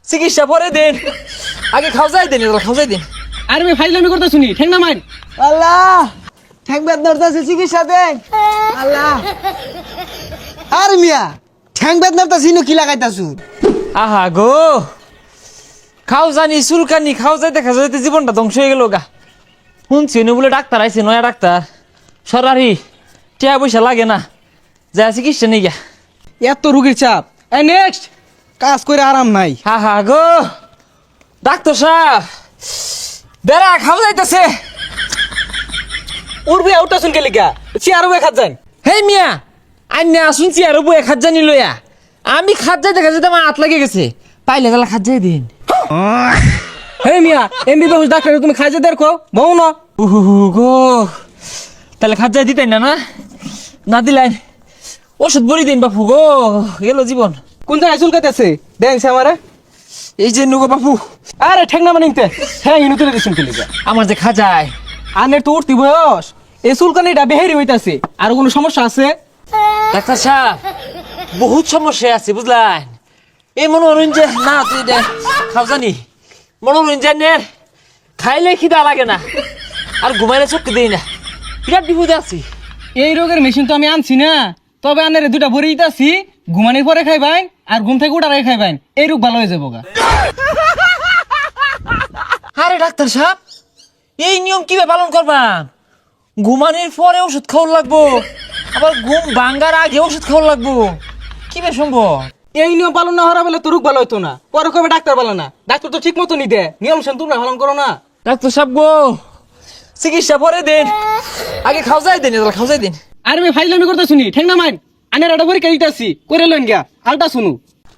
চিকিৎসা পরে দেন, আগে খাওয়াই দেন, খাওয়াই দেন। আরে ভাই ফাইজলামি করতে শুনি ঠেং না মাইন। আল্লাহ ঠ্যাং বেদনার আছে চিকিৎসা দেন আল্লাহ। আর মিয়া ঠ্যাং বেদনার তা সিনু কি লাগাইতাছু? আহা গো, খাও জানি চুলকানি, খাও যাইতে খাও যাইতে জীবনটা ধ্বংস হয়ে গেল গা। শুনছি নি বলে ডাক্তার আইছে, নয়া ডাক্তার সরারি, টিয়া পয়সা লাগে না, যা চিকিৎসা নেই গা। এত রুগীর চাপ। এই নেক্সট কাজ করে আরাম নাই। হা হা গো, ডাক্তার সাহেব বেড়া খাও যাইতেছে। উড়বে আউটা শুন গেলি গা চেয়ার বয়ে খাত যান। হেই মিয়া, আন্যা শুনছি আর বয়ে খাত জানি লইয়া, আমি খাত যাইতে খাত যাইতে আমার হাত লাগে গেছে, পাইলে তাহলে খাত যাই দিন। হে মিয়া এমবিবিএস ডাক্তার তুমি খাইজে দেখো বউ না। গো তাহলে খাত যাই দিতেন না, না দিলেন ওষুধ বড়ি দিন বাপু গো, গেল জীবন। কোন জায়গায় চুলকাইতেছে দেন সে আমারে। এই যে নুগো বাপু, আরে ঠেং না মানে ঠ্যাং ইনু তুলে দিছেন গেলি গা। আমার যে খাজায় আনের তো উঠতি বয়স, এই চুলকানিটা বেহেরি হইতাছে। আর কোনো সমস্যা আছে? ডাক্তার সাহেব বহুত সমস্যা আছে বুঝলেন। এই মনোরঞ্জন না তুই দে খাও জানি, মনোরঞ্জনের খাইলে খিদা লাগে না, আর ঘুমাইলে চোখ দেই না, বিরাট বিপদে আছি। এই রোগের মেশিন তো আমি আনছি না, তবে আনের দুটা ভরে দিতেছি, ঘুমানোর পরে খাইবেন আর ঘুম থেকে উঠার আগে খাইবেন, এই রোগ ভালো হয়ে যাবো গা। আরে ডাক্তার সাহেব এই নিয়ম কিভাবে পালন করবাম? ঘুমানোর পরে ওষুধ খাওয়া লাগবো, আবার ঘুম ভাঙ্গার আগে ওষুধ খাওয়া লাগবো, কিভাবে সম্ভব? এই নিয়ম পালন না হওয়া বলে তো রোগ ভালো হইতো না, পরে কবে ডাক্তার ভালো না, ডাক্তার তো ঠিক মতো নি দে, নিয়ম শুন তোমরা পালন করো না। ডাক্তার সাহেব গো, চিকিৎসা পরে দেন, আগে খাও যাই দেন, খাও যাই দিন। আরে ভাই ফাইজলামি করতে শুনি ঠেং না মাইন। আনের একটা পরীক্ষা দিতেছি, করে লইন গা আলটা শুনু।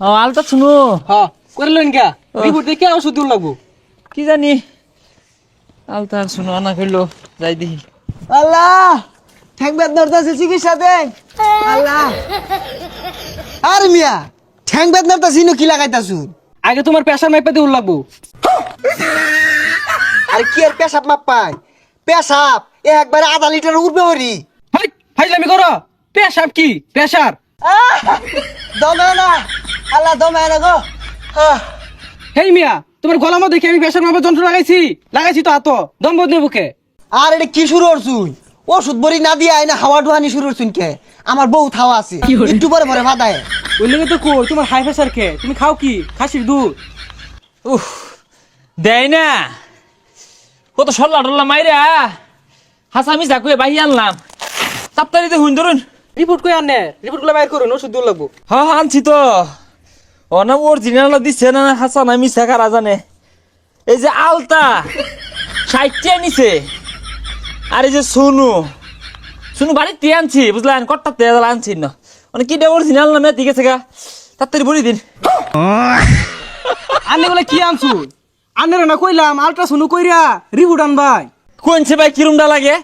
ও আলতা শুনো, হ্যাঁ করে লইন গা, রিপোর্ট দেখে ওষুধ দিন লাগবো। কি জানি আলতা শুনো আনা করলো, যাই দেখি। আল্লাহ ঠ্যাং বেদনার আছে চিকিৎসা দেন আল্লাহ। আর মিয়া ঠ্যাং বেদনার তা সিনু কি লাগাইতাছু? আগে তোমার প্রেশার মাইপা দিন লাগবো। আর কি আর পেশাব মাপ পাই? পেশাব একবারে আধা লিটার উঠবে ওরি। ভাই ফাইজলামি করো, প্রেশার কি প্রেশার? দমে না আল্লাহ, দমে না গো। হেই মিয়া তোমার গলা মধ্যে দেখে আমি প্রেশার মাপার যন্ত্র লাগাইছি তো হাতো দম বদনে বুকে। আর এটা কি শুরু করছুন? ওষুধ বড়ি না দিয়ে আইনা হাওয়া ডুহানি শুরু করছুন কে? আমার বউ থাওয়া আছে, একটু পরে পরে ভাদায়। ওই লেগে তো কই তোমার হাই প্রেশার কে? তুমি খাও কি খাসির দুধ? উফ দেয় না, কত সল্লা টল্লা মাইরা হাসামি ঝাঁকুয়ে বাহি আনলাম, তাড়াতাড়িতে হুন ধরুন। রিপোর্ট কই আনে, রিপোর্ট গুলো বাইর করুন, ওষুধ দিন লাগবো। হ্যাঁ আনছি তো, অনাম অরিজিনাল দিচ্ছে না হাসা না মিশা কারা জানে। এই যে আলতা 60 নিছে, আর এই যে সোনু সোনু বাড়িতে আনছি বুঝলেন, কট্টা তেল আনছি না, মানে কি অরিজিনাল নামে ঠিক আছে গা, তাড়াতাড়ি বলি দিন। আনে বলে কি আনছু? আনের না কইলাম আল্ট্রাসাউন্ড কইরা রিপোর্ট আনবাই। কোনছে ভাই কিরমটা লাগে?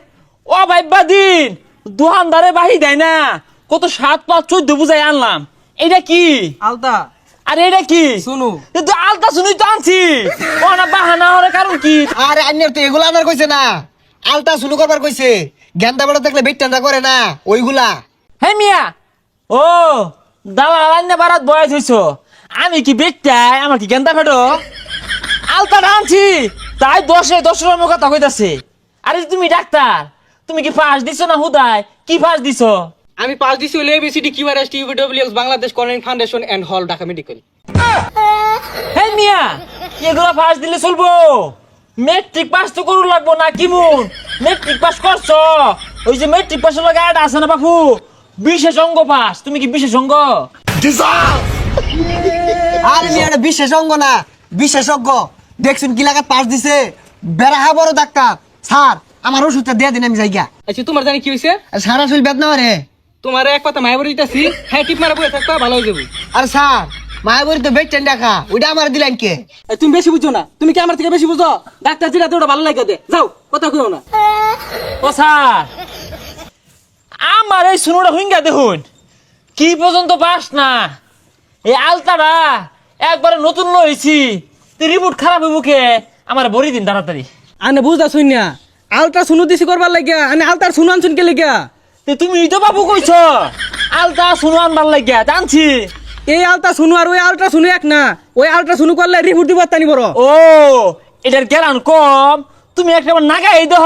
ও ভাই বাদিন দোকানদারে বাহি দেয় না, কত 7, 5, 14 বুঝাই আনলাম। এটা কি? আলতা আরে এটা কি? শুনু কিন্তু আলতা শুনুই তো আনছি, ও না বাহানা হওয়ার কারণ কি? আরে আন্যের তো এগুলা আনার কইছে না, আলতা শুরু করবার কইছে। গেন্দা বেড়া দেখলে বেটটা করে না ওইগুলা। হে মিয়া, ও দালাল আন্না বারাত বয়স হইছ, আমি কি বেটাই? আমার কি গেন্দা ফেটো? আলতা আনছি তাই 10 রকম কথা কইতাছে। আরে তুমি ডাক্তার, তুমি কি ফাঁস দিছো না হুদায়? কি ফাঁস দিছো? আমি পাস দিছি হলে এবিসিডি কিউআরএস টিউবিডব্লিউএক্স বাংলাদেশ কর্নিং foundation and hall Dhaka medical. হে মিয়া, এগুলা ফাঁস দিলে চলবো? মেট্রিক পাস তো করু লাগবো না কি মুন? মেট্রিক পাস করছো? ওই যে মেট্রিক পাসের লগে আট আছে না বাপু, বিশেষ অঙ্গ পাস। তুমি কি বিশেষ অঙ্গ? আরে মিয়া এটা বিশেষজ্ঞ না, বিশেষজ্ঞ। দেখছুন কি লাগাত পাস দিছে, বেড়া বড় ডাক্তার। স্যার আমার ওষুধটা দিয়ে দিন, আমি যাই গা। আচ্ছা তোমার জানি কি হইছে? আর সারা শরীর বেদনা রে। তোমার এক কথা মায়াবরি দিতাছি, হ্যাঁ টিপ মারা বসে থাকবা ভালো হয়ে যাবে। আর স্যার মায়াবরী তো বেটটেন দেখা, ওইটা আমার দিলেন কে? তুমি বেশি বুঝছো না, তুমি কি আমার থেকে বেশি বুঝো? ডাক্তার যেটা ওটা ভালো লাগে দে, যাও কথা কইও না। ও স্যার, আমার এই শুনুটা হুইঙ্গা দেখুন, কি পর্যন্ত পাস না। এই আলতাটা একবারে নতুন লইছি, রিপোর্ট খারাপ হইব কে? আমার বড়ি দিন তাড়াতাড়ি। আনে বুঝা শুন না, আলট্রাসাউন্ড দিছি করবার লাগিয়া, আনে আলটার শুন আনছুন কে লাগিয়া? তুমি তো বাবু কইছ আলতা শুনো আনবার লাগিয়া জানছি, এই আলতা শুনু আর ওই আলট্রা শুনু এক না, ওই আলট্রা শুনু করলে রিপোর্ট দিব তানি বড়। ও এটার কেরান কম, তুমি একটা নাগাই দেহ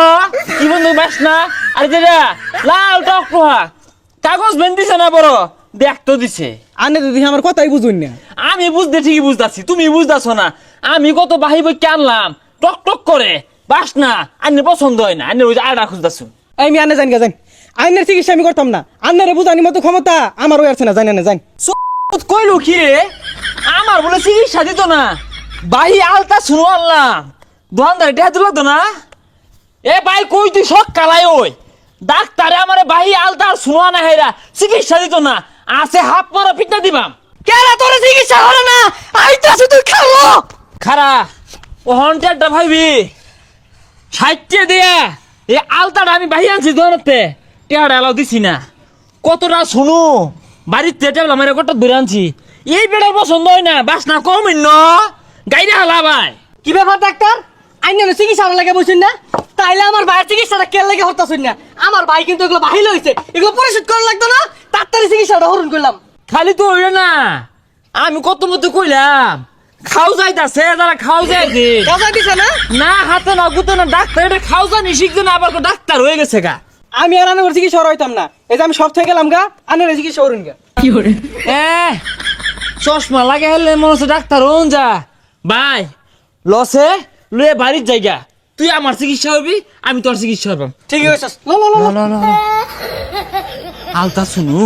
কি বন্ধু বাস না। আর যেটা লাল টকটোহা কাগজ বেন দিছে না বড়, দেখ তো দিছে। আনে তো দেখি আমার কথাই বুঝুন না। আমি বুঝতে ঠিকই বুঝতাছি, তুমি বুঝতাছো না। আমি কত বাহি বই আনলাম, টক টক করে বাস না, আন্নের পছন্দ হয় না, আন্নের ওই যে আড়া খুঁজতাছো। আমি আনে জানি গা জানি, আইনের চিকিৎসা আমি করতাম না, আন্নারে বুঝানি মতো ক্ষমতা আমার ওই আছে না, জানি না জানি। কইলো কি রে, আমার বলে চিকিৎসা দিত না, বাহি আলতা শুনো আনলাম, দোকানদার এটা দিল তো না। এ ভাই কই তুই সব কালাই ওই ডাক্তারে আমারে বাহি আলতা আর শুনো না হেরা চিকিৎসা দিত না, আছে হাত মারা পিঠা দিবাম। কেরা তোর চিকিৎসা হলো না, আইতাছে তুই খাবো। খারা ও হন্টারটা ভাইবি 60 দিয়া এই আলতাটা আমি বাহি আনছি দোকানতে, টেহারা এলাও দিছি না। কতটা শুনু বাড়িতে টেবলা মেরে কত দূরে আনছি, এই বেড়ার পছন্দ হয় না, বাস না কম ন গাইরে হালা ভাই। কি ব্যাপার ডাক্তার, আইনের চিকিৎসা লাগে বলছেন না, তাইলে আমার ভাইয়ের চিকিৎসাটা কে লাগে হরতাছেন না। আমার ভাই কিন্তু এগুলো বাহিল হয়েছে, এগুলো পরিশোধ করা লাগতো না, তাড়াতাড়ি চিকিৎসাটা হরণ করলাম। খালি তো হইলে না, আমি কত মতো কইলাম খাও যাইতাছে, যারা খাও যাইছে কথা দিছে না, না হাতে না গুতে না, ডাক্তার এটা খাও জানি শিখছে না, আবার ডাক্তার হয়ে গেছে গা। আমি আর আনার চিকিৎসা হইতাম না, এই যে আমি সব থেকে গেলাম গা, আনার চিকিৎসা হরণ গা। কি করে চশমা লাগে হেলে মনে হচ্ছে ডাক্তার হন যা। ভাই লসে লয়ে বাড়ির জায়গা, তুই আমার চিকিৎসা হবি, আমি তোর চিকিৎসা হবাম। ঠিক আছে, আলতা শুনু